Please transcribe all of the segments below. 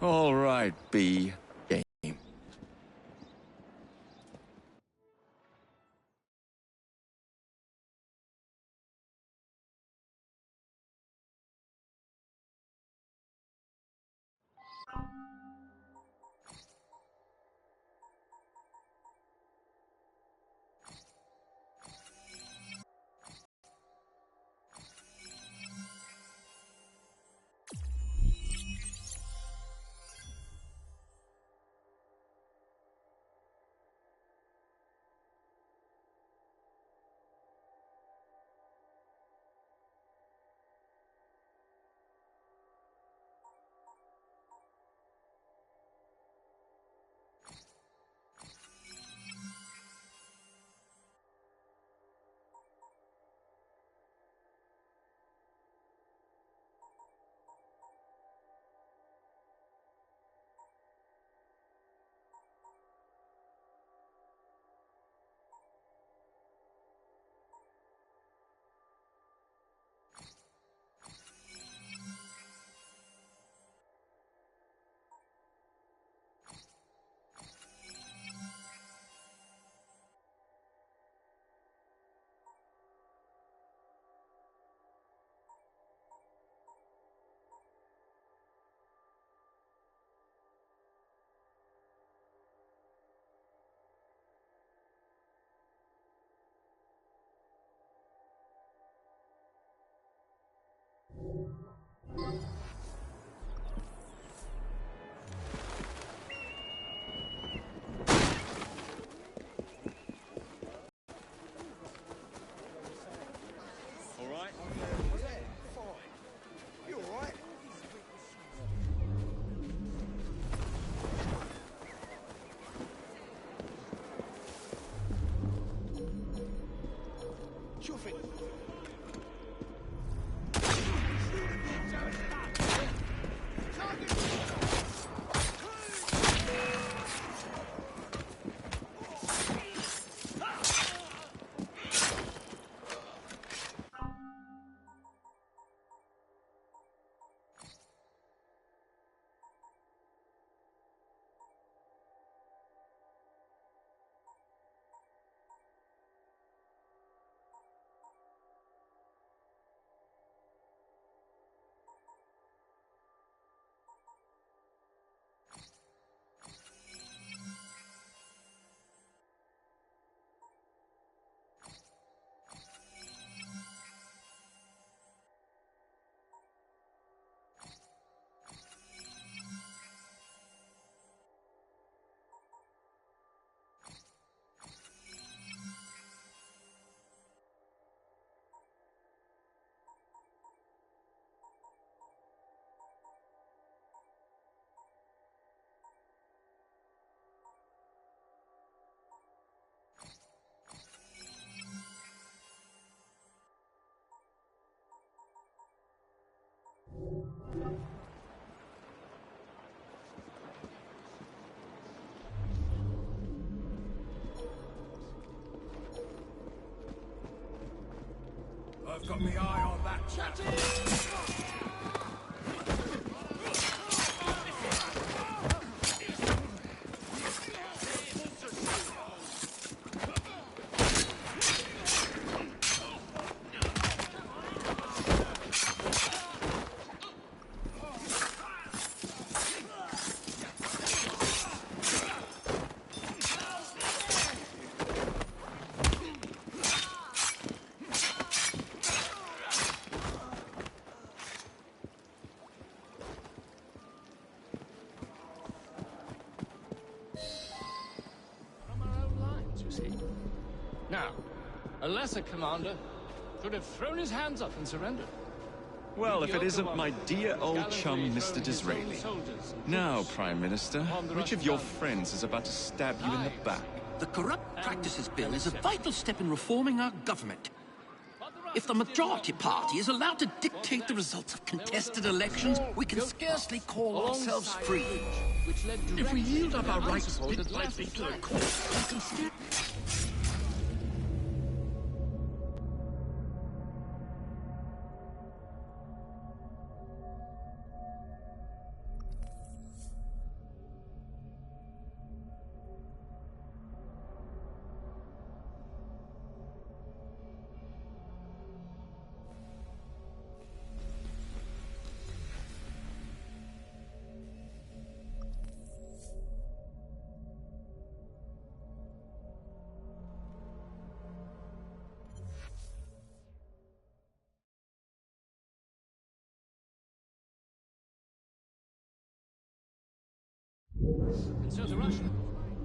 All right, B. Game. I've got my eye on that chap. Now, a lesser commander should have thrown his hands up and surrendered. Well, if it isn't my dear old chum, Mr. Disraeli. Now, Prime Minister, which of your friends is about to stab you in the back? The Corrupt Practices Bill is a vital step in reforming our government. If the majority party is allowed to dictate the results of contested elections, we can scarcely call ourselves free. If we yield up our rights bit by bit to the court, we can still... And so the Russian.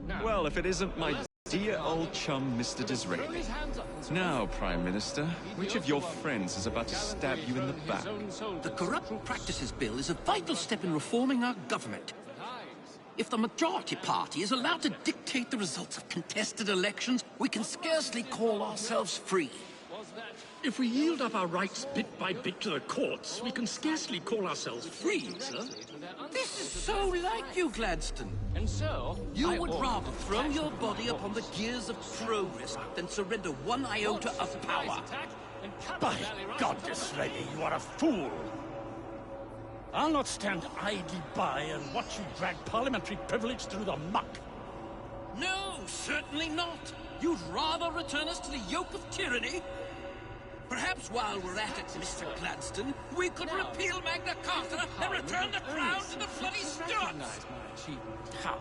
Now, Well, if it isn't my dear old chum, Mr. Disraeli. Now, Prime Minister, which of your friends is about to stab you in the back? The Corrupt Practices Bill is a vital step in reforming our government. If the majority party is allowed to dictate the results of contested elections, we can scarcely call ourselves free. If we yield up our rights bit by bit to the courts, we can scarcely call ourselves free, sir. This is so like you, Gladstone. And so, You would rather throw your body upon the gears of progress than surrender 1 iota of power. By God, Disraeli, you are a fool! I'll not stand idly by and watch you drag parliamentary privilege through the muck. No, certainly not. You'd rather return us to the yoke of tyranny? Perhaps while we're at it, Mr. Gladstone, we could repeal Magna Carta and return the crown to the bloody Stuarts! How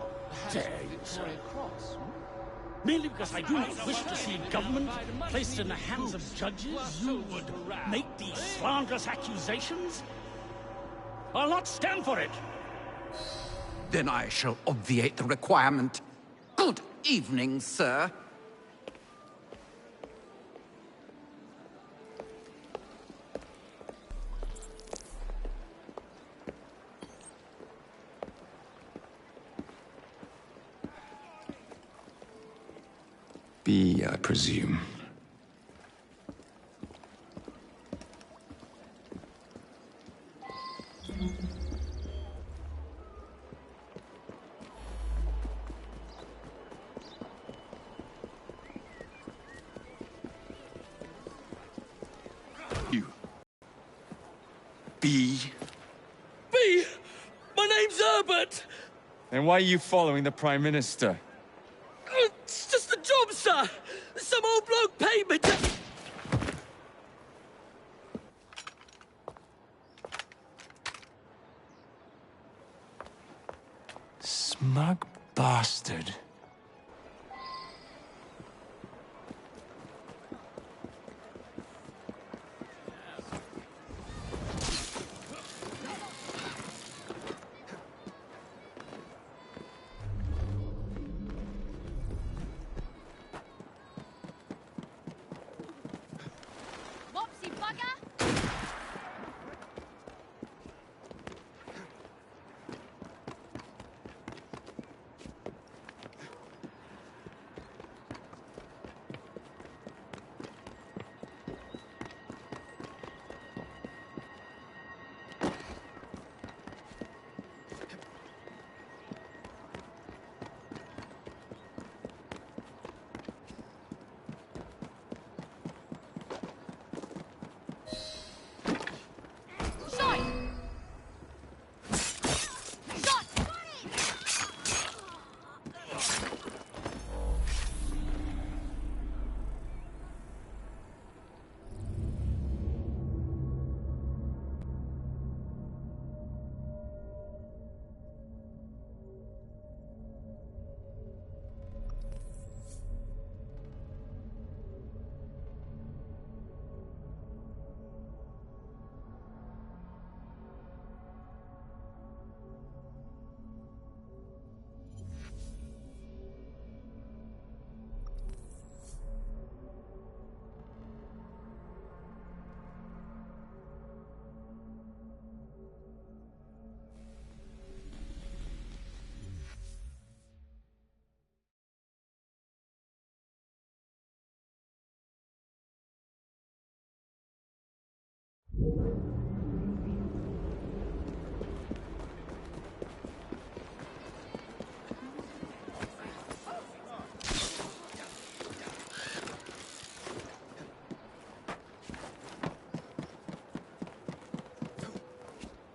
dare you, sir? Merely because I do not wish to see government placed in the hands of judges, you would make these slanderous accusations? I'll not stand for it! Then I shall obviate the requirement. Good evening, sir. B, I presume. You. B. B! My name's Herbert! Then why are you following the Prime Minister? It's just a job, sir! Some old bloke paid me to... Smug bastard. Mopsy bugger! Shot! Shot!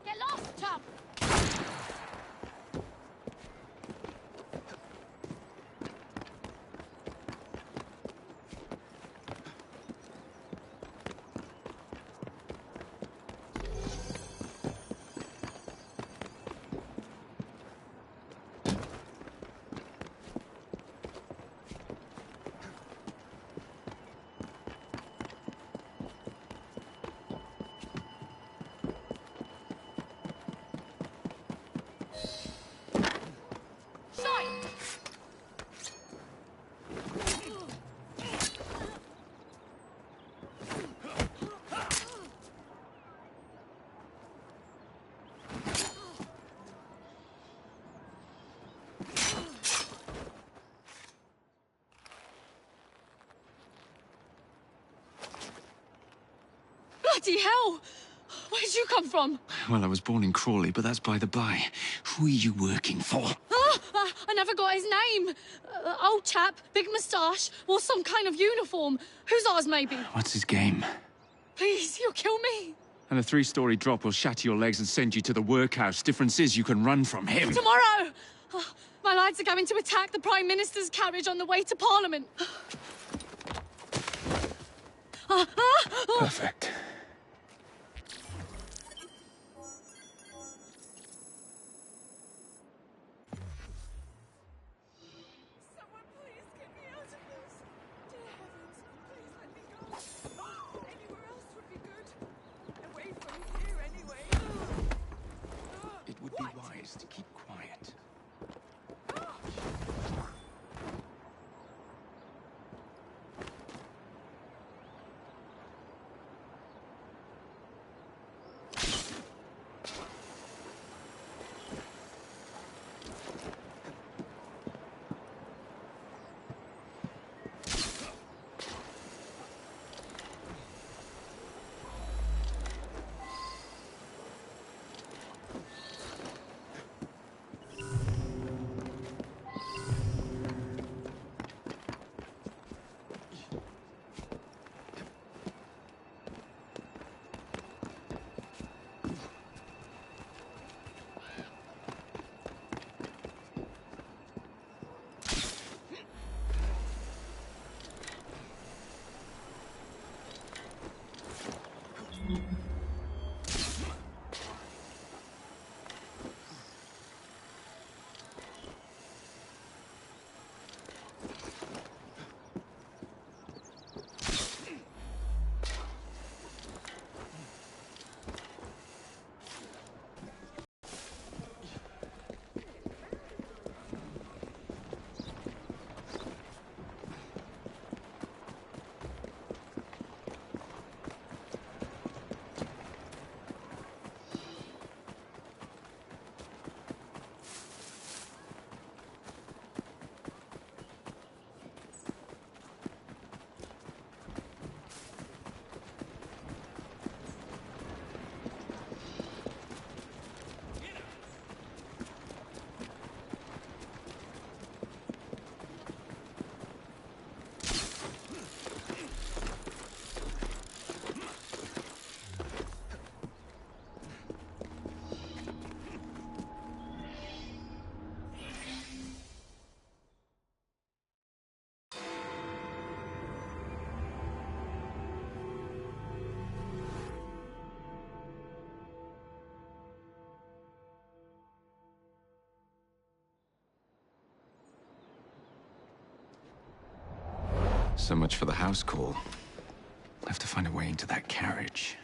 Get lost, chum! Bloody hell! Where'd you come from? Well, I was born in Crawley, but that's by the by. Who are you working for? I never got his name. Old chap, big moustache, wore some kind of uniform. Who's ours, maybe? What's his game? Please, you'll kill me. And a 3-story drop will shatter your legs and send you to the workhouse. Difference is you can run from him. Tomorrow! My lads are going to attack the Prime Minister's carriage on the way to Parliament. Perfect. Someone please get me out of this. Dear heavens, please let me go. Anywhere else would be good. Away from here, anyway. It would be wise to keep quiet. So much for the house call. I have to find a way into that carriage.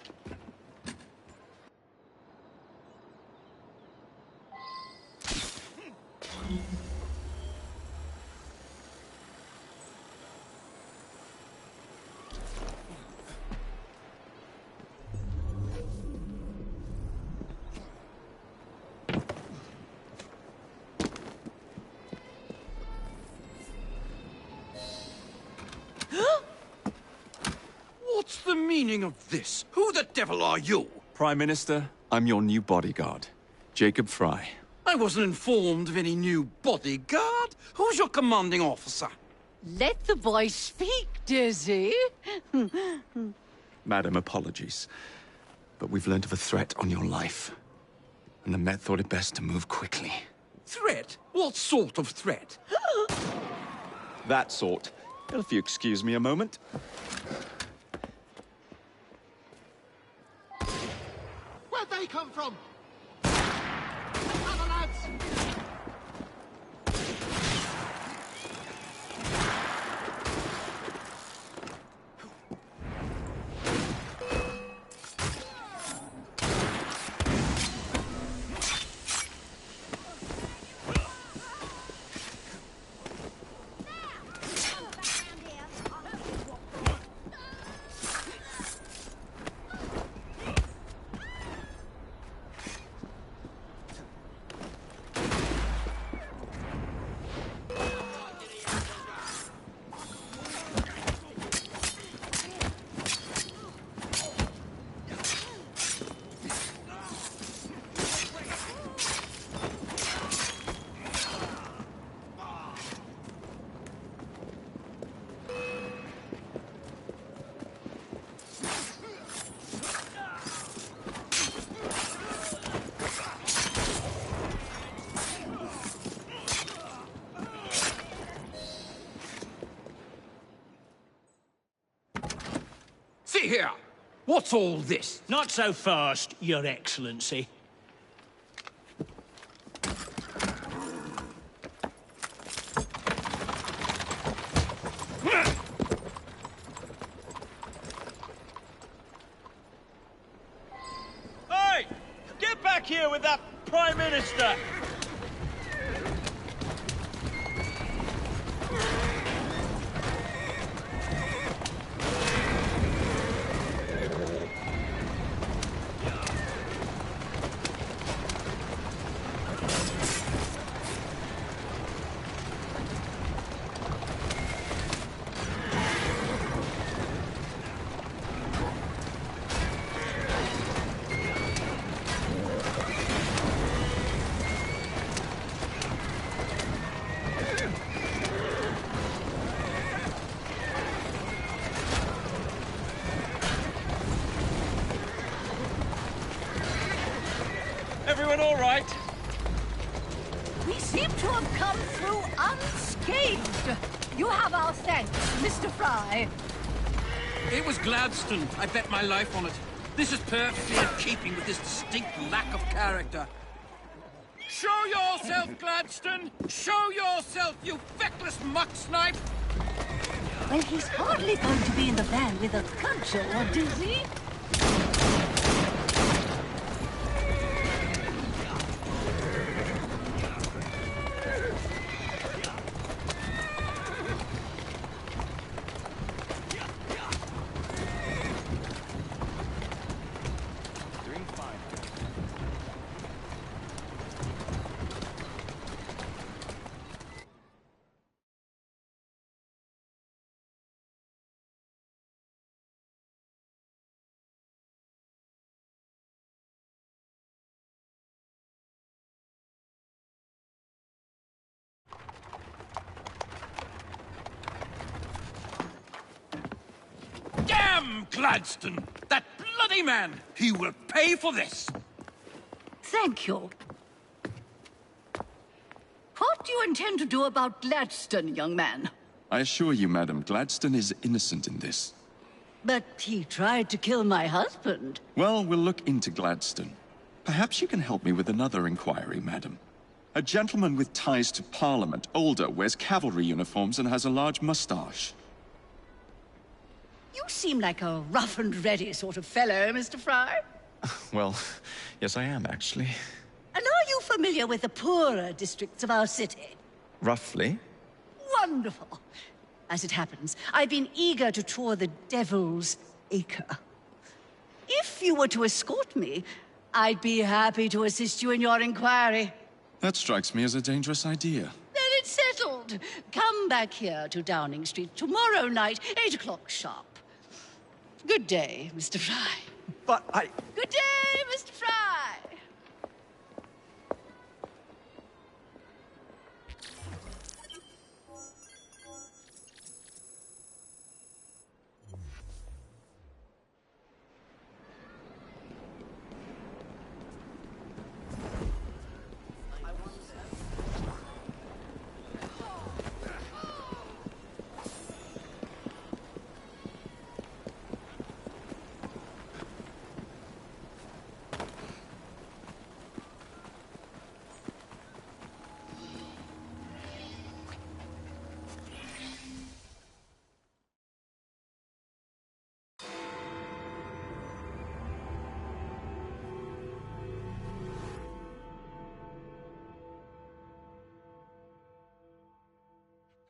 What's the meaning of this? Who the devil are you? Prime Minister, I'm your new bodyguard, Jacob Fry. I wasn't informed of any new bodyguard. Who's your commanding officer? Let the boy speak, Dizzy. Madam, apologies. But we've learned of a threat on your life. And the Met thought it best to move quickly. Threat? What sort of threat? That sort. If you excuse me a moment. Where'd they come from? Other lads! See here! What's all this? Not so fast, Your Excellency. Hey! Get back here with that Prime Minister! Everyone all right? We seem to have come through unscathed. You have our thanks, Mr. Fry. It was Gladstone. I bet my life on it. This is perfectly in keeping with his distinct lack of character. Show yourself, Gladstone! Show yourself, you feckless muck snipe! Well, he's hardly going to be in the van with a cudgel, is he? Damn Gladstone! That bloody man! He will pay for this! Thank you. What do you intend to do about Gladstone, young man? I assure you, madam, Gladstone is innocent in this. But he tried to kill my husband. Well, we'll look into Gladstone. Perhaps you can help me with another inquiry, madam. A gentleman with ties to Parliament, older, wears cavalry uniforms and has a large mustache. You seem like a rough and ready sort of fellow, Mr. Fry. Well, yes I am, actually. And are you familiar with the poorer districts of our city? Roughly. Wonderful. As it happens, I've been eager to tour the Devil's Acre. If you were to escort me, I'd be happy to assist you in your inquiry. That strikes me as a dangerous idea. Then it's settled. Come back here to Downing Street tomorrow night, 8 o'clock sharp. Good day, Mr. Fry. But Good day, Mr. Fry!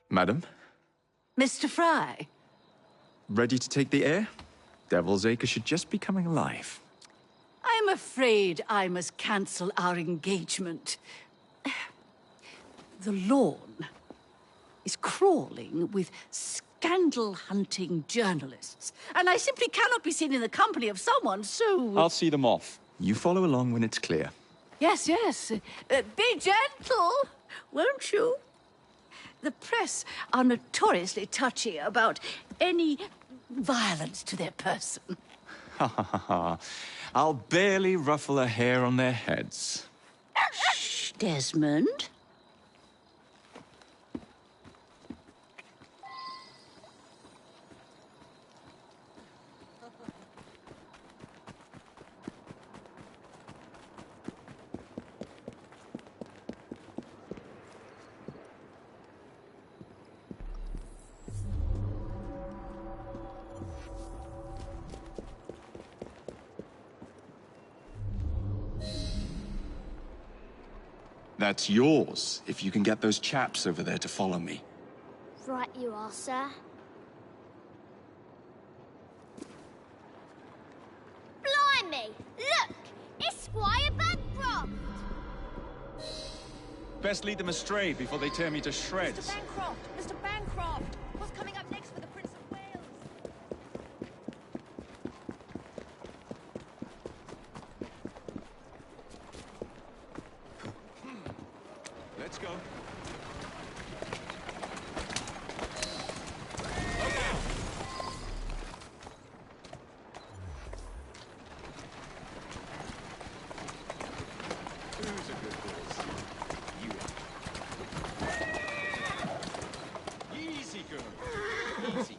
Madam? Mr. Fry? Ready to take the air? Devil's Acre should just be coming alive. I'm afraid I must cancel our engagement. The lawn is crawling with scandal-hunting journalists, and I simply cannot be seen in the company of someone so... I'll see them off. You follow along when it's clear. Yes, yes. Be gentle, won't you? The press are notoriously touchy about any violence to their person. Ha ha ha ha. I'll barely ruffle a hair on their heads. Shh, Desmond. That's yours, if you can get those chaps over there to follow me. Right you are, sir. Blimey! Look! It's Squire Bancroft! Best lead them astray before they tear me to shreds. Mr. Bancroft! Mr. Bancroft! What's coming up next for the Prince of Wales? Let's go. Who's a good horse? You are. Easy, girl. Easy.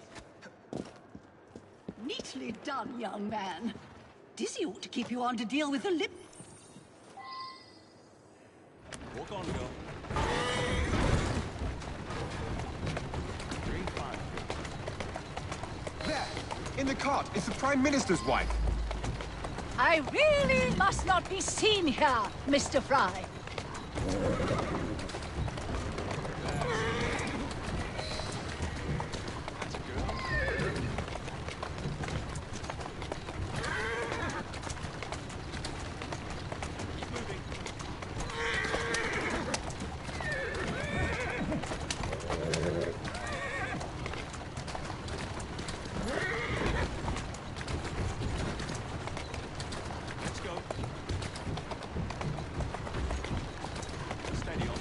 Neatly done, young man. Dizzy ought to keep you on to deal with the lip. Walk on, girl. Drink fine. There! In the cart! It's the Prime Minister's wife! I really must not be seen here, Mr. Fry. That's a girl. Keep moving. Let's go. Steady on.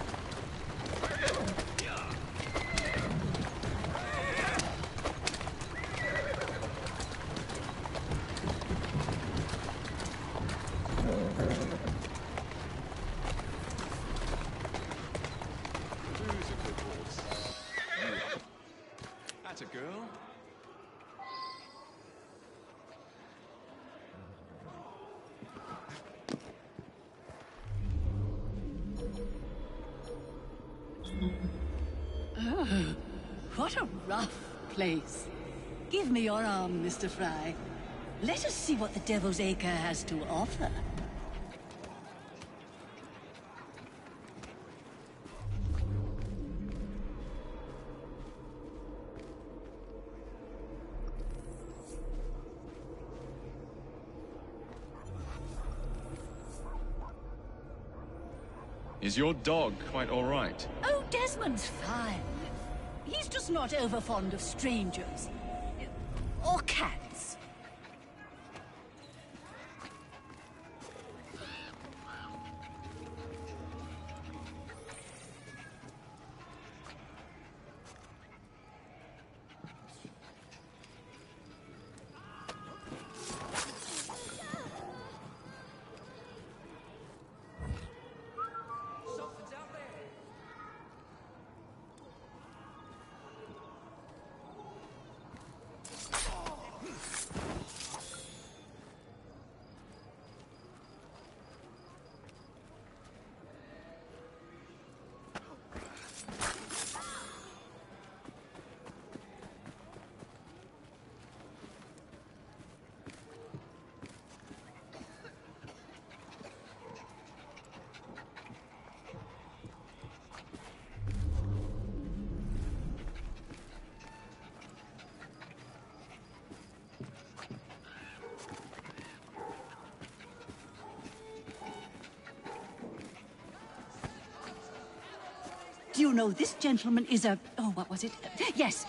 Who's a good horse? You are. That's a girl. Oh, what a rough place. Give me your arm, Mr. Fry. Let us see what the Devil's Acre has to offer. Is your dog quite all right? Oh, Desmond's fine. He's just not over fond of strangers. Or cats. Do you know this gentleman is a... Oh, what was it? Yes,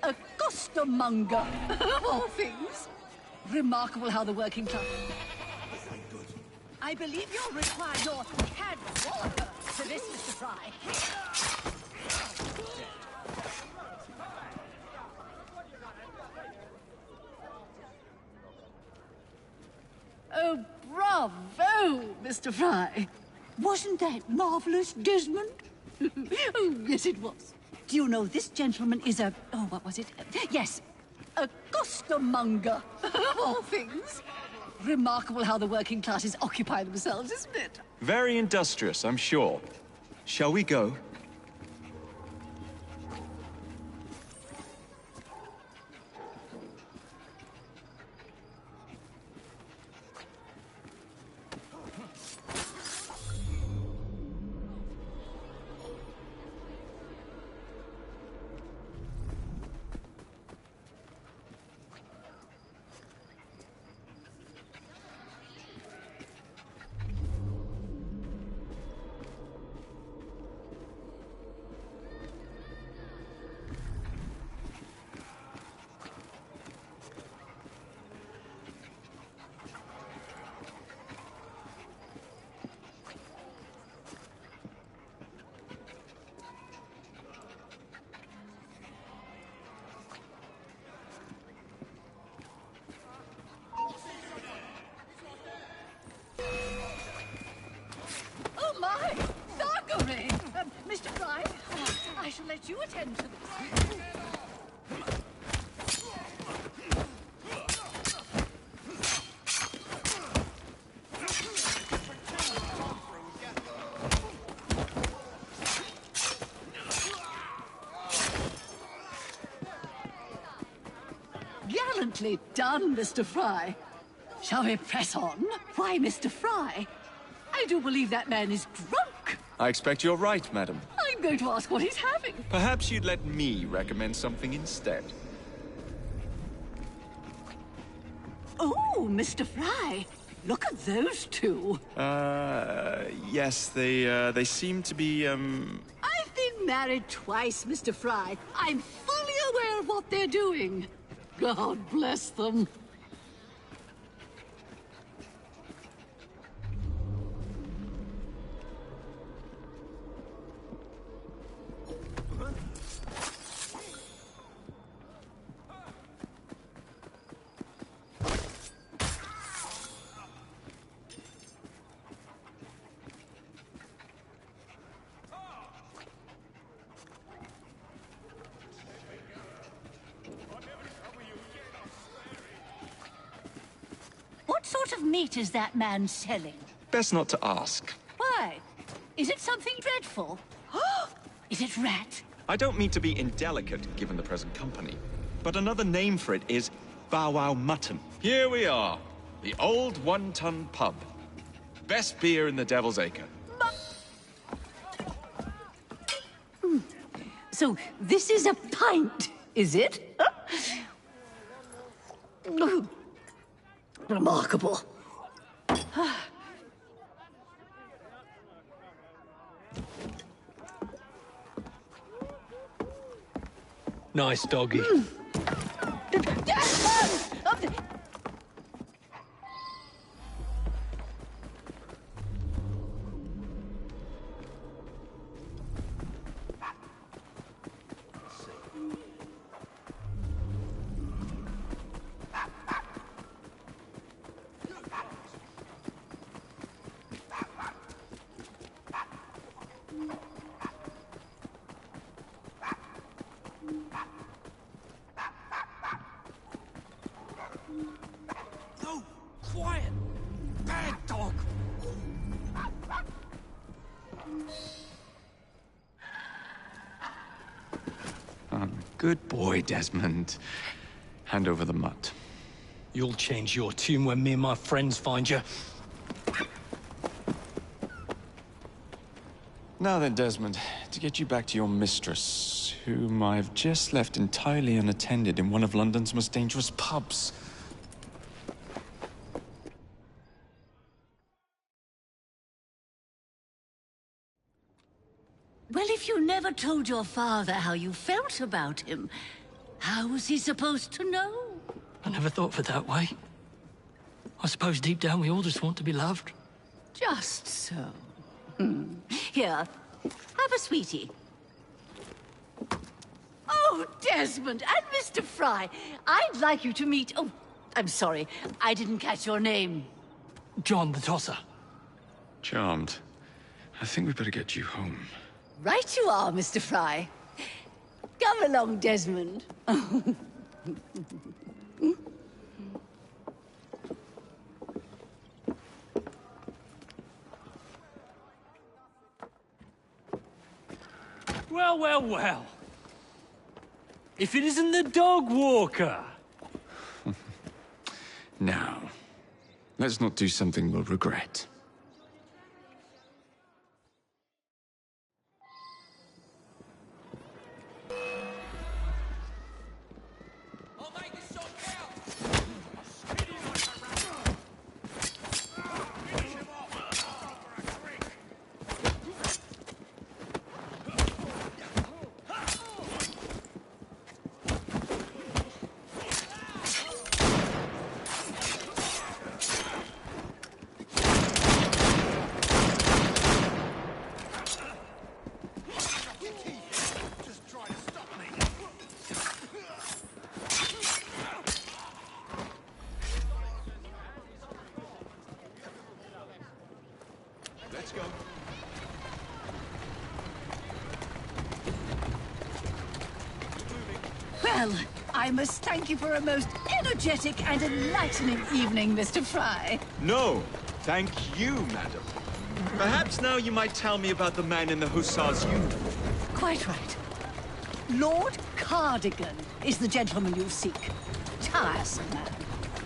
a costermonger, of all things. Remarkable how the working class... I believe you'll require your hand walker to this, Mr. Fry. Oh, bravo, Mr. Fry. Wasn't that marvelous, Desmond? Oh, yes, it was. Do you know this gentleman is a... Oh, what was it? Yes, a costermonger, of all things. Remarkable how the working classes occupy themselves, isn't it? Very industrious, I'm sure. Shall we go? attend to this. Gallantly done, Mr. Fry. Shall we press on? Why, Mr. Fry, I do believe that man is drunk. I expect you're right, madam. I'm going to ask what he's having. Perhaps you'd let me recommend something instead. Oh, Mr. Fry, look at those two. Yes, they seem to be, I've been married twice, Mr. Fry. I'm fully aware of what they're doing. God bless them. What sort of meat is that man selling? best not to ask. Why? Is it something dreadful? Is it rat? I don't mean to be indelicate, given the present company, but another name for it is Bow Wow Mutton. Here we are, the old one-ton pub. Best beer in the Devil's Acre. So this is a pint, is it? Remarkable. Nice doggy. No! Quiet! Bad dog! Good boy, Desmond. Hand over the mutt. You'll change your tune when me and my friends find you. Now then, Desmond, to get you back to your mistress, whom I've just left entirely unattended in one of London's most dangerous pubs. Well, if you never told your father how you felt about him, how was he supposed to know? I never thought of it that way. I suppose deep down we all just want to be loved. Just so. Here, have a sweetie. Oh, Desmond and Mr. Fry, I'd like you to meet... Oh, I'm sorry, I didn't catch your name. John the Tosser. Charmed. I think we better get you home. Right you are, Mr. Fry. Come along, Desmond. Well, well, well. If it isn't the dog walker. Now, let's not do something we'll regret. Well, I must thank you for a most energetic and enlightening evening, Mr. Fry. No, thank you, madam. Perhaps now you might tell me about the man in the hussar's uniform. Quite right. Lord Cardigan is the gentleman you seek. Tiresome man.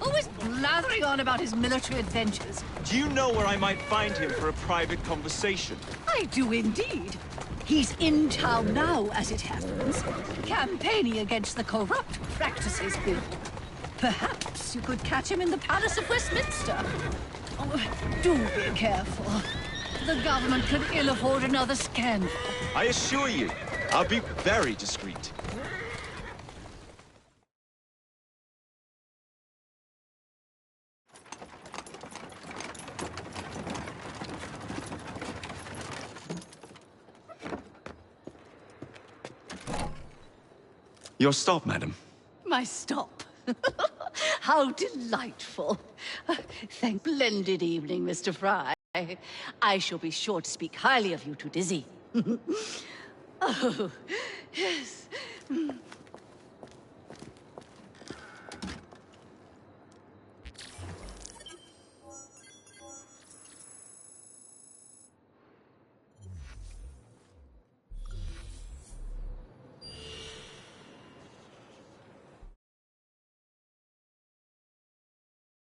Always blathering on about his military adventures. Do you know where I might find him for a private conversation? I do indeed. He's in town now, as it happens, campaigning against the Corrupt Practices Bill. Perhaps you could catch him in the Palace of Westminster. Oh, do be careful. The government could ill afford another scandal. I assure you, I'll be very discreet. Your stop, madam. My stop. How delightful. Thank splendid evening, Mr. Fry. I shall be sure to speak highly of you to Dizzy. Oh, yes.